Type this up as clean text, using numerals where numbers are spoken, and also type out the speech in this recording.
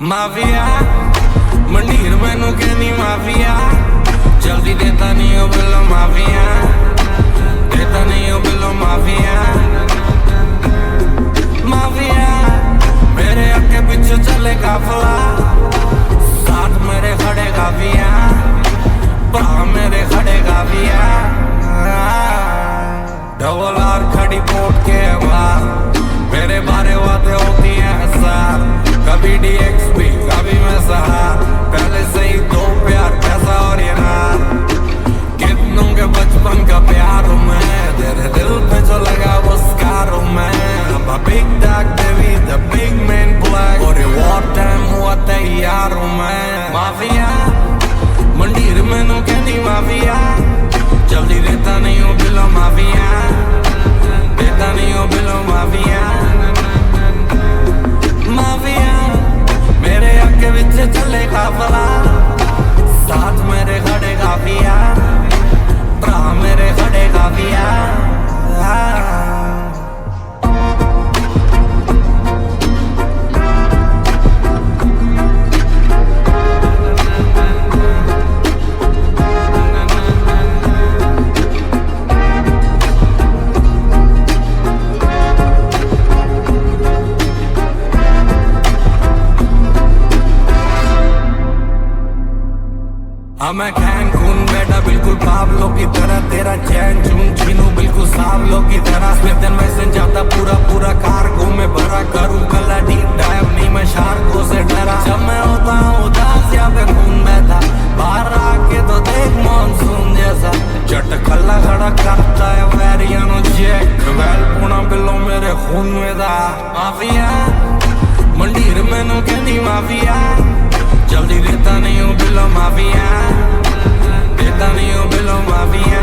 Mafia मंडीर मैनू कहनी माफिया, जल्दी देता नहीं हो बिलो माफिया, देता नहीं हो बिलो माफिया। माफिया मेरे आगे पीछे चले काफिला, साथ मेरे खड़े काफिया, भरा मेरे खड़े काफिया। डबल आर खड़ी पोट के बाहर मेरे बारे बातें होती हैं सार, कभी DXP कभी मैं सहार, पहले से ही दो प्यार पैसा और ये नार। कितनों के बचपन का प्यार हूँ मैं, तेरे दिल पे जो लगा वो स्कार हूँ मैं। I'm a big dog baby, the big man black, और ये war time हुआ तैयार हूँ मैं। माफिया मंडीर मैनू कहनी माफिया, जल्दी देता नहीं हूँ बिलो माफिया, देता नहीं हूँ बिलो माफिया। माफिया मेरे आगे पीछे चले काफिला, साथ मेरे खड़े काफिया, भरा मेरे खड़े काफिया। मैं कैनकून बैठा बिल्कुल पाब्लो की तरह, तेरा चैन चून छीनू बिल्कुल सावलो की तरह। स्मिथ एंड वेसन जाता पूरा पूरा कार्गो में भरा, करूँ गला डीप डाइव नहीं मैं शार्कों से डरा। जब मैं होता हूँ उदास या पे खून बहता, बाहर आके तो देख मानसून जैसा, चटकला खड़ा करता है वैरियानो जैक, वेल पुणा बिलो मेरे खून में था। माफिया मंडीर मैनू कहनी माफिया, जल्दी देता नहीं हूँ बिलो माफिया, देता नहीं हूँ बिलो माफिया।